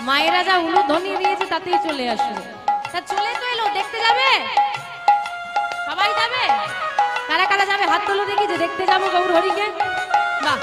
মায়েরা যা উলুধ্বনি দিয়েছে তাতেই চলে আসলো। তা চলে তো এলো, দেখতে যাবে? সবাই যাবে? কারা কারা যাবে হাত তোলো দেখি, যে দেখতে যাবো গৌর হরিকে। বাহ,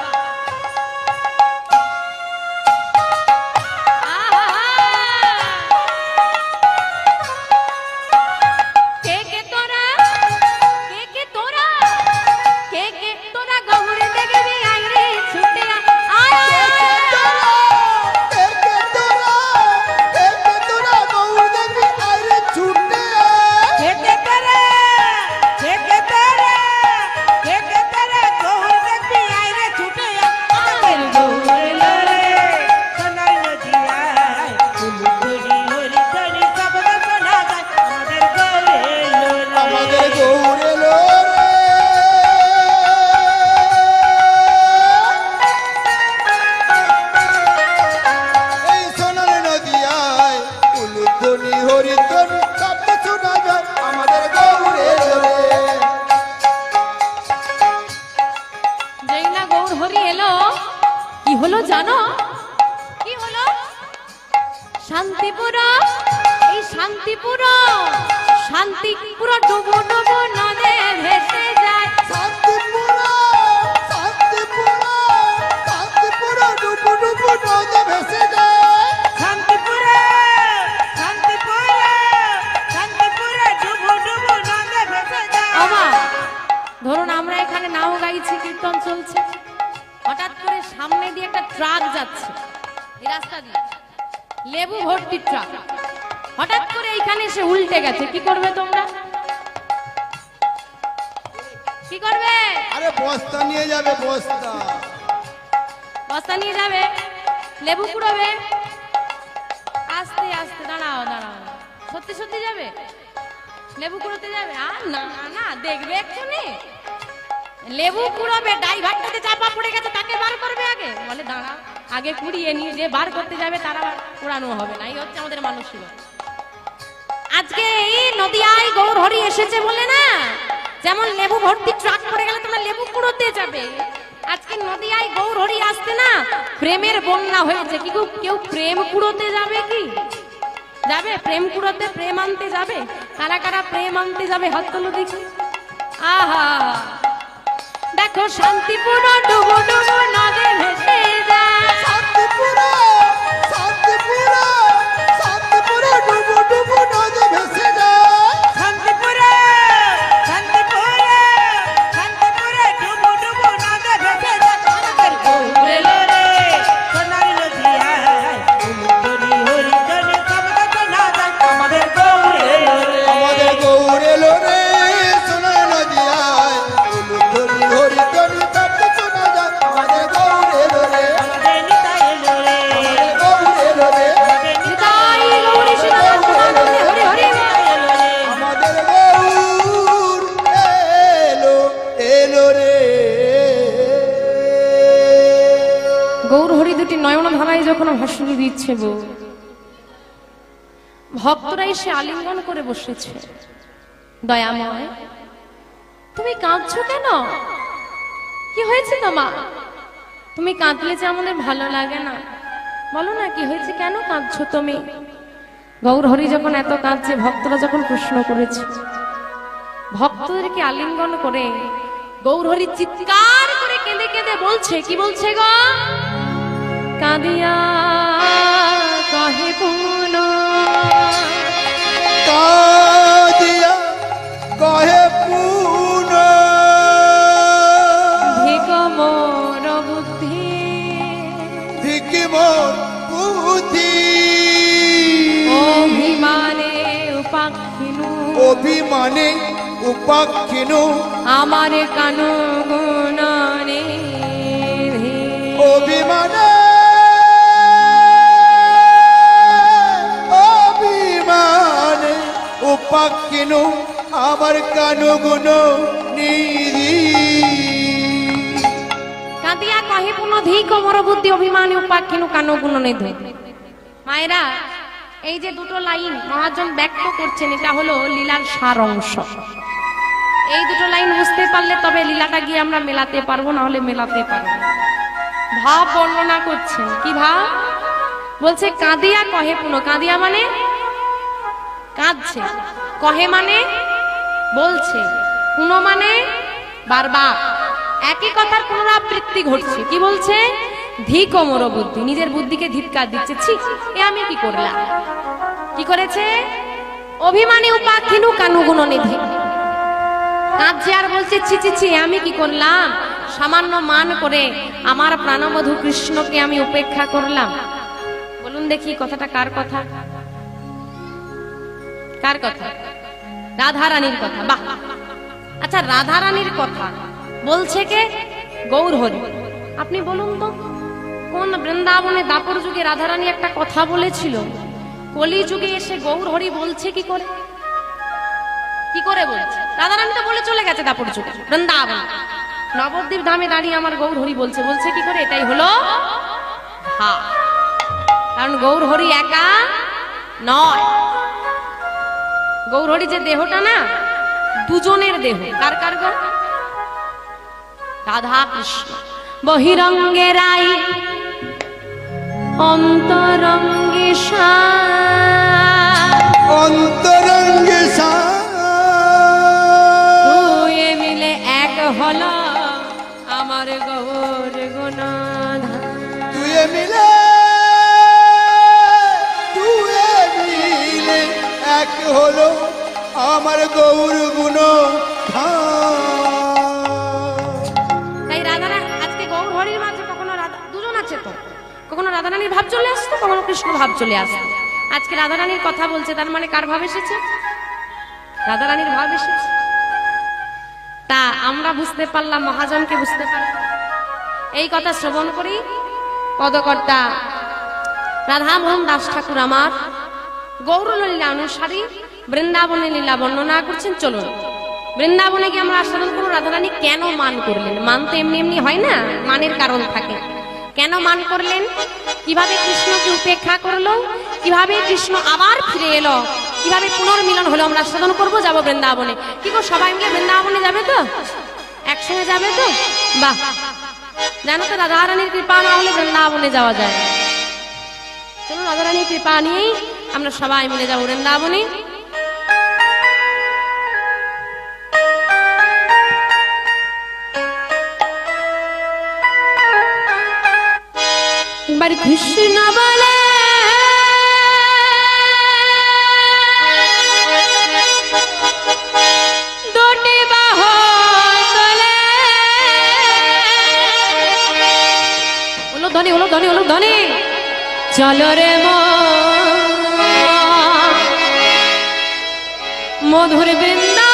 শান্তিপুর, এই শান্তিপুর, শান্তিপুর ডুবো ডুবো নদে ভেসে যায়। শান্তিপুর, শান্তিপুর, শান্তিপুর ডুবো ডুবো নদে ভেসে যায়। শান্তিপুরে, শান্তিপুরে, শান্তিপুরে ডুবো ডুবো নদে ভেসে যায়। আমা ধরুন আমরা এখানে নাও গাইছি, কীর্তন চলছে, হঠাৎ করে সামনে দিয়ে একটা ট্রাক যাচ্ছে, এই রাস্তা দিয়ে লেবু ভর্তি ট্রাক, হঠাৎ করে এইখানে এসে উল্টে গেছে, কি করবে তোমরা? কি করবে? আরে বস্তা নিয়ে যাবে, বস্তা বস্তা নিয়ে যাবে, লেবু কুড়াবে। আস্তে আস্তে, দাঁড়াও দাঁড়াও, সত্যি সত্যি যাবে? লেবু কুড়োতে যাবে? আর না না, দেখবে এক্ষুনি লেবু কুড়াবে, ড্রাইভারটাতে চাপা পড়ে গেছে, তাকে বার করবে আগে, বলে দাঁড়া আগে কুড়িয়ে নিয়ে, যে বার করতে যাবে তারা কুড়ানো হবে না। এই হচ্ছে আমাদের মানসিকতা। আজকে এই নদিয়ায় গৌর হরি এসেছে বলে না, যেমন লেবু ভর্তি ট্রাক পড়ে গেলে তোমরা লেবু কুড়োতে যাবে, আজকে নদিয়ায় গৌর হরি আসতে না প্রেমের বন্যা হয়েছে। কি কেউ প্রেম কুড়োতে যাবে? কি যাবে প্রেম কুড়োতে? প্রেম আনতে যাবে? কারা কারা প্রেম আনতে যাবে হাত তোলো দেখি। আহা, দেখো শান্তিপুর ডুবো ডুবো নদে ভেসে যায়। শান্তিপুর, শান্তিপুর, শান্তিপুর ডুবো ডুবো নদে ভেসে যায়। শান্তিপুরে, শান্তিপুরে, শান্তিপুরে ডুবো ডুবো নদে ভেসে যায়। আমাদের গৌর এলো রে, সোনার নদিয়ায় উলুধ্বনি হরিধ্বনি শব্দ শোনা যায়। আমাদের গৌর এলো রে, আমাদের গৌর এলো রে, সোনার নদিয়ায় উলুধ্বনি হরিধ্বনি শব্দ শোনা যায়। আমাদের গৌর এলো রে, আমাদের নিতাই এলো রে, আমাদের গৌর এলো রে, আমাদের নিতাই গৌর সীতারাম প্রেমানন্দে হরি হরি বল। এলো রে। আমাদের গৌর এলো, এলো রে। গৌর হরি দুটি নয়ন ধারায় যখন ভাসুরি দিচ্ছে বউ, ভক্তরা এসে আলিঙ্গন করে বসেছে। দয়াময়, তুমি কাঁদছো কেন? কি হয়েছে তোমার? তুমি কাঁদলে যে আমাদের ভালো লাগে না, বলো না কি হয়েছে, কেন কাঁদছো তুমি? গৌর হরি যখন এত কাঁদছে, ভক্তরা যখন প্রশ্ন করেছে, ভক্তদেরকে আলিঙ্গন করে গৌর হরি চিৎকার করে কেঁদে কেঁদে বলছে, কি বলছে গো? কাঁদিয়া কহে পুন, কাঁদিয়া কহে পুন, ধিক মোর বুদ্ধি, ধিকি মোর বুদ্ধি, অভিমানে উপাক্ষিনু, অভিমানে উপাক্ষিনু, আমার কানু গুণনে, অভিমানে, অভিমানে উপাক্ষিনু, আমার কানু গুণ নিধি। কাঁদিয়া কহে পুন, ধিক মোর বুদ্ধি, অভিমানে উপাক্ষিনু, কানু গুণনে। মায়েরা, এই যে দুটো লাইন মহাজন ব্যক্ত করছেন, এটা হলো লীলার সার অংশ। এই দুটো লাইন বুঝতে পারলে তবে লীলাটা গিয়ে আমরা মেলাতে পারবো, না হলে মেলাতে পারবো না। ভাব বর্ণনা করছেন, কি ভাব? বলছে কাঁদিয়া কহে পুনঃ, কাঁদিয়া মানে কাঁদছে, কহে মানে বলছে, পুনঃ মানে বারবার একই কথার পুনরাবৃত্তি ঘটছে। কি বলছে? ধিক মোর বুদ্ধি, নিজের বুদ্ধিকে ধিক্কার দিচ্ছে। ছি, এ আমি কি করলাম? কি করেছে? অভিমানী উপাখিনু কানু গুণনিধি, কাঁদছে আর বলছে ছি ছি ছি, আমি কি করলাম? সামান্য মান করে আমার প্রাণবধূ কৃষ্ণকে আমি উপেক্ষা করলাম। বলুন দেখি কথাটা কার কথা? কার কথা? রাধা রানীর কথা। বাহ, আচ্ছা রাধা রানীর কথা বলছে কে? গৌর হরি। আপনি বলুন তো, কোন বৃন্দাবনে দাপর যুগে রাধা রানী একটা কথা বলেছিল? কলি যুগে এসে গৌর হরি বলছে কি করে? কি করে বলছে? রাধা রানী তো বলে চলে গেছে দাপর যুগে বৃন্দাবন, নবদ্বীপ ধামে দাঁড়িয়ে আমার গৌর হরি বলছে। বলছে কি করে? এটাই হলো হা, কারণ গৌর হরি একা নয়। গৌর হরি যে দেহটা না, দুজনের দেহ। কার কার গো? রাধা কৃষ্ণ। বহিরঙ্গে রাই অন্তরঙ্গে অন্তরঙ্গে দুয়ে মিলে এক হলো আমার গৌর গুণধাম। দুয়ে মিলে এক হলো আমার গৌর গুণ। তাই রাধারা আজকে গৌর হরির মাঝে কখনো রাধা, দুজন আছে তো, কখনো রাধা রানীর ভাব চলে আসতো, কখনো কৃষ্ণ ভাব চলে আসতো। আজকে রাধা রানীর কথা বলছে, তার মানে কার ভাব এসেছে? রাধা রানীর ভাব এসেছে। তা আমরা বুঝতে পারলাম, মহাজনকে বুঝতে পারলাম। এই কথা শ্রবণ করি পদকর্তা রাধামোহন দাস ঠাকুর আমার গৌরলীলা অনুসারী বৃন্দাবনের লীলা বর্ণনা করছেন। চলুন বৃন্দাবনে গিয়ে আমরা আস্বাদন করব রাধারানী কেন মান করলেন। মান তো এমনি এমনি হয় না, মানের কারণ থাকে। কেন মান করলেন? কিভাবে কৃষ্ণকে উপেক্ষা করলো, কিভাবে কৃষ্ণ আবার ফিরে এলো, কিভাবে পুনর্মিলন হলো, আমরা আস্বাদন করবো। যাবো বৃন্দাবনে। কি গো, সবাই মিলে বৃন্দাবনে যাবে তো? একসঙ্গে যাবে তো? বাহ, জানো তো রাধারানীর কৃপা না হলে বৃন্দাবনে যাওয়া যায়। চলুন রাধারানীর কৃপা নিয়েই আমরা সবাই মিলে যাবো বৃন্দাবনে। একবার কৃষ্ণ বলে দুটি বাহু তোলে, হলো ধনী, হলো ধনী, হলো ধনী। চলো রে মধুর বৃন্দাবনে।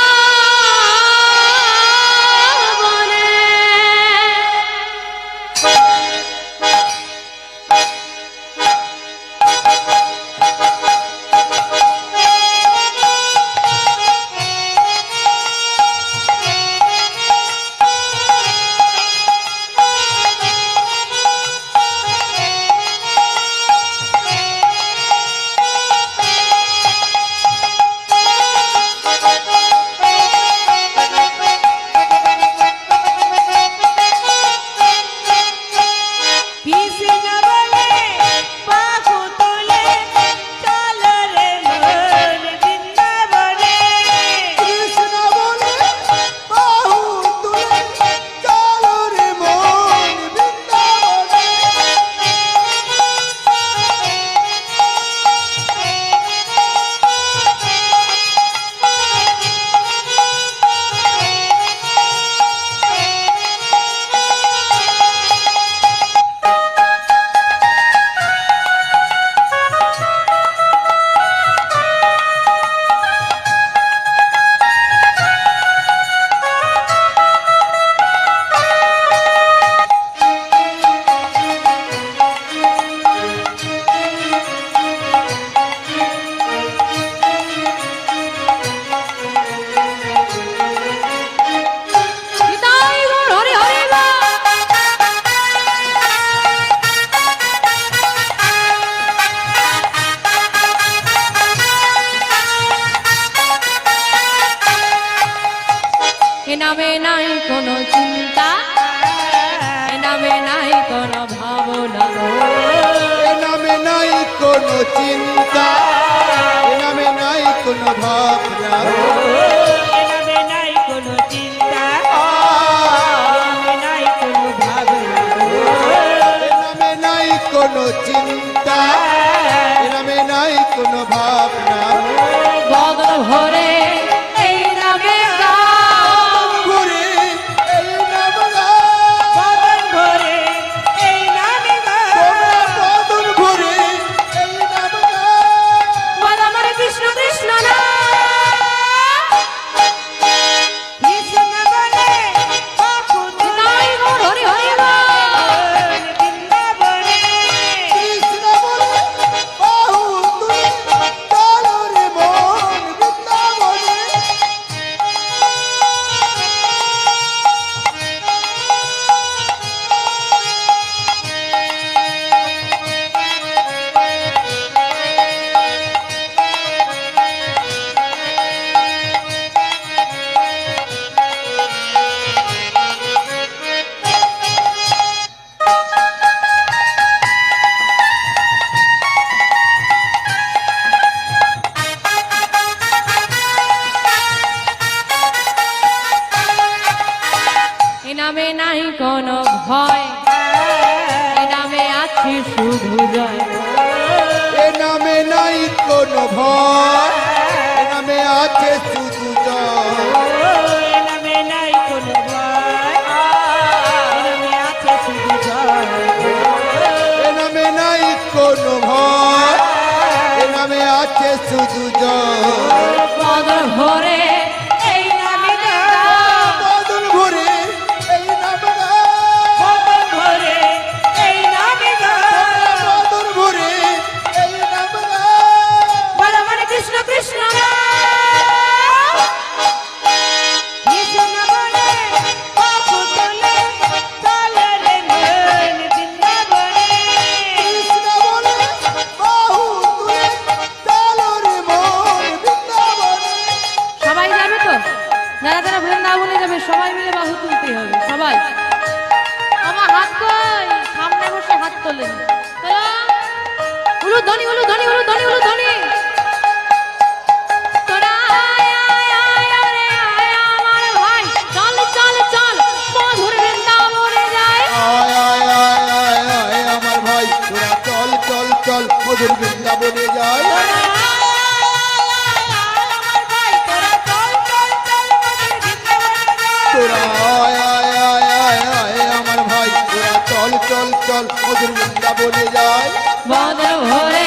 চিন্তা, এ নামে নাই কোনো ভাবনা। এ নামে নাই কোনো চিন্তা, এ নামে নাই কোনো ভাবনা। এ নামে নাই কোনো চিন্তা, এ নামে নাই কোনো ভাবনা। বদন ভরে এই নামে গাও, ঘুরে এই নাম গাও, বদন ভরে এই নামে গাও। তোমরা বদন ঘুরে এই নাম গাও। বল আমার কৃষ্ণ কৃষ্ণ না, কৃষ্ণ বলে অকুত তাই গৌর হরি হরি বল। বৃন্দাবনে। কৃষ্ণ বলে বাহু তুলে চলো রে মন বৃন্দাবনে। এ নামে নাই কোনো ভয়, এ নামে আছে শুধু জয়। এ নামে নাই কোনো ভয়, এ নামে আছে শুধু জয়। এ নামে নাই কোনো ভয়, এ নামে আছে শুধু জয়। এ নামে নাই কোনো ভয়, এ নামে আছে শুধু জয়। বদন ভরে এই নামে গাও, বদন ঘুরে এই নাম গাও, বদন ভরে এই নামে গাও। বদন ঘুরে এই নাম গাও। বল আমার কৃষ্ণ কৃষ্ণ না, কৃষ্ণ বলে অকুতলে চলে রে মন বৃন্দাবনে। কৃষ্ণ বলে বাহু তুলে চলো রে মন বৃন্দাবনে। সবাই যাবে তো? যারা যারা বৃন্দাবনে যাবে সবাই মিলে বাহু তুলতে হবে, সবাই। আমার হাত কই? সামনে বসে হাত তোলেন, চলো। উলুধ্বনি উলুধ্বনি উলুধ্বনি উলুধ্বনি। তোরা আয় আয় আয় রে আয় আমার ভাই, চল চল চল মধুর বৃন্দাবনে যায়। আয় আয় আয় আয় আয় আমার ভাই, তোরা চল চল চল মধুর বৃন্দাবনে যাই। আমার ভাই তোরা চল চল চল মধুর বৃন্দাবনে যায়। তোরা আয় আয় আয় আয় আয় আমার ভাই, তোরা চল চল চল মধুর বৃন্দাবনে যাই। বদন ভরে